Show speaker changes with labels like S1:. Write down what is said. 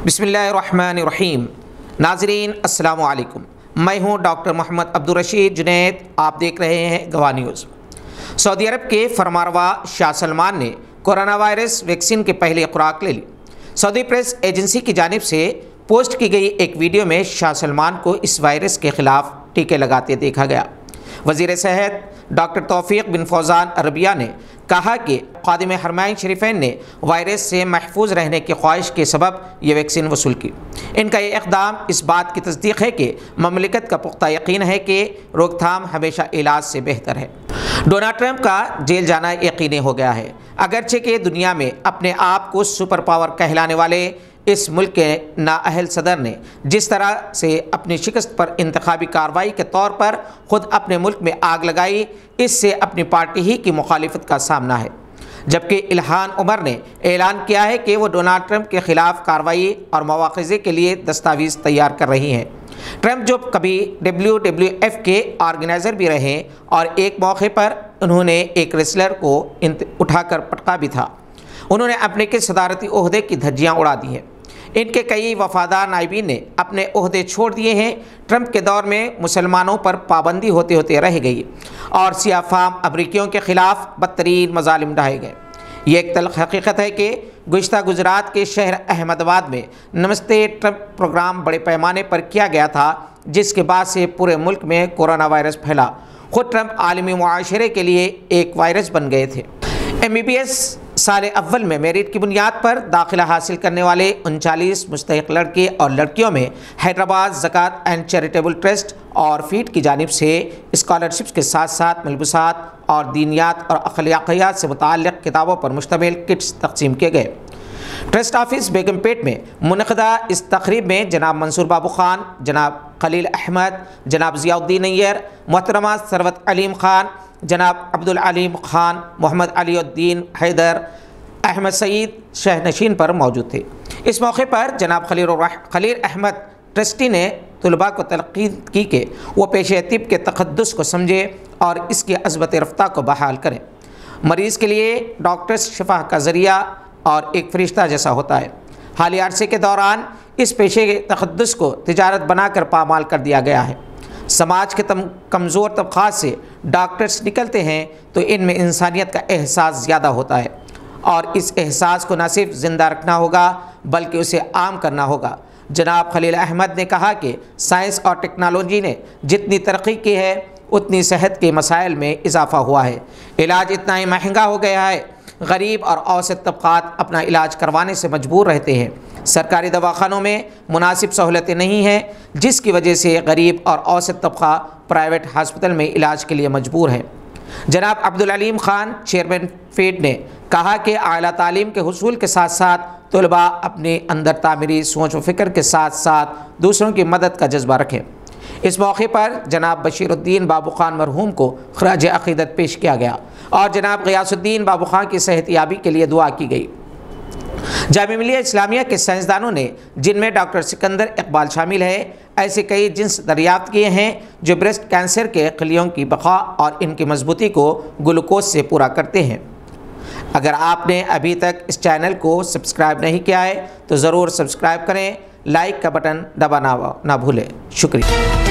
S1: बिस्मिल्लाहिर्रहमानिर्रहीम। नाज़रीन अस्सलामु अलैकुम, मैं हूं डॉक्टर मोहम्मद अब्दुल रशीद जुनैद। आप देख रहे हैं गवाह न्यूज़। सऊदी अरब के फरमारवा शाह सलमान ने कोरोना वायरस वैक्सीन की पहली खुराक ले ली। सऊदी प्रेस एजेंसी की जानिब से पोस्ट की गई एक वीडियो में शाह सलमान को इस वायरस के ख़िलाफ़ टीके लगाते देखा गया। वज़ीर सेहत डॉक्टर तौफीक बिन फौजान अरबिया ने कहा कि खादिम हरमैन शरीफैन ने वायरस से महफूज रहने की ख्वाहिश के सबब ये वैक्सीन वसूल की। इनका ये इक़दाम इस बात की तस्दीक है कि ममलिकत का पुख्ता यकीन है कि रोकथाम हमेशा इलाज से बेहतर है। डोनाल्ड ट्रंप का जेल जाना यकीनी हो गया है। अगरचे कि दुनिया में अपने आप को सुपर पावर कहलाने वाले इस मुल्क के नाअहल सदर ने जिस तरह से अपनी शिकस्त पर इंतखाबी कार्रवाई के तौर पर ख़ुद अपने मुल्क में आग लगाई, इससे अपनी पार्टी ही की मुखालिफत का सामना है। जबकि इल्हान उमर ने ऐलान किया है कि वो डोनाल्ड ट्रंप के ख़िलाफ़ कार्रवाई और मवाख़ज़े के लिए दस्तावेज़ तैयार कर रही हैं। ट्रंप जो कभी WWF के ऑर्गेनाइज़र भी रहे और एक मौके पर उन्होंने एक रेसलर को उठाकर पटका भी था। उन्होंने अपने के सदारती ओहदे की धज्जियाँ उड़ा दी हैं। इनके कई वफादार नायबीन ने अपने ओहदे छोड़ दिए हैं। ट्रंप के दौर में मुसलमानों पर पाबंदी होते होते रह गई और सियाफाम अमरीकियों के ख़िलाफ़ बदतरीन मज़ालिम ढाए गए। ये एक तल्ख़ हकीकत है कि गुज़िश्ता गुजरात के शहर अहमदाबाद में नमस्ते ट्रंप प्रोग्राम बड़े पैमाने पर किया गया था, जिसके बाद से पूरे मुल्क में कोरोना वायरस फैला। ख़ुद ट्रंप आलमी मुआशरे के लिए एक वायरस बन गए थे। MBBS साल अव्वल में मेरिट की बुनियाद पर दाखिला हासिल करने वाले 39 मुस्तहिक लड़के और लड़कियों में हैदराबाद ज़कात एंड चैरिटेबल ट्रस्ट और फीड की जानिब से स्कॉलरशिप्स के साथ साथ मलबूसात और दीनियात और अखलाकियात से मुताल्लिक़ किताबों पर मुश्तमिल किट्स तक़सीम किए गए। ट्रस्ट ऑफिस बेगमपेट में मुनक़दा इस तक़रीब में जनाब मंसूर बाबू खान, जनाब खलील अहमद, जनाब ज़ियाउद्दीन नैयर, मोहतरमा सरवत अलीम खान, जनाब अब्दुल अलीम खान, मोहम्मद अलीउद्दीन हैदर, अहमद सईद शहनशीन पर मौजूद थे। इस मौके पर जनाब खलील अहमद ट्रस्टी ने तलबा को तलक़ीन की कि वो पेशे तिब के तक़द्दुस को समझे और इसकी अज़मत रफ्ता को बहाल करें। मरीज़ के लिए डॉक्टर शिफा का ज़रिया और एक फ़रिश्ता जैसा होता है। हालिया अरसे के दौरान इस पेशे के तक़द्दुस को तिजारत बनाकर पामाल कर दिया गया है। समाज के कमज़ोर तबक़ात से डॉक्टर्स निकलते हैं तो इनमें इंसानियत का एहसास ज़्यादा होता है और इस एहसास को न सिर्फ ज़िंदा रखना होगा बल्कि उसे आम करना होगा। जनाब खलील अहमद ने कहा कि साइंस और टेक्नोलॉजी ने जितनी तरक्की की है उतनी सेहत के मसाइल में इजाफ़ा हुआ है। इलाज इतना ही महंगा हो गया है, गरीब और औसत तबक़ात अपना इलाज करवाने से मजबूर रहते हैं। सरकारी दवाखानों में मुनासिब सहूलतें नहीं हैं, जिसकी वजह से गरीब और औसत तबक़ा प्राइवेट हस्पताल में इलाज के लिए मजबूर है। जनाब अब्दुल अलीम खान चेयरमैन फीड ने कहा कि आला तालीम के हुसूल के साथ साथ तलबा अपने अंदर तामीरी सोच व फ़िक्र के साथ साथ दूसरों की मदद का जज्बा रखें। इस मौके पर जनाब बशीरुद्दीन बाबू खान मरहूम को खराज अक़ीदत पेश किया गया और जनाब ग़ियासुद्दीन बाबू खान की सेहतयाबी के लिए दुआ की गई। जामिया मिलिया इस्लामिया के साइंसदानों ने, जिनमें डॉक्टर सिकंदर इकबाल शामिल है, ऐसे कई जिन्स दरियाफ्त किए हैं जो ब्रेस्ट कैंसर के खलियों की बका और इनकी मजबूती को ग्लूकोज से पूरा करते हैं। अगर आपने अभी तक इस चैनल को सब्सक्राइब नहीं किया है तो ज़रूर सब्सक्राइब करें, लाइक का बटन दबाना ना भूलें। शुक्रिया।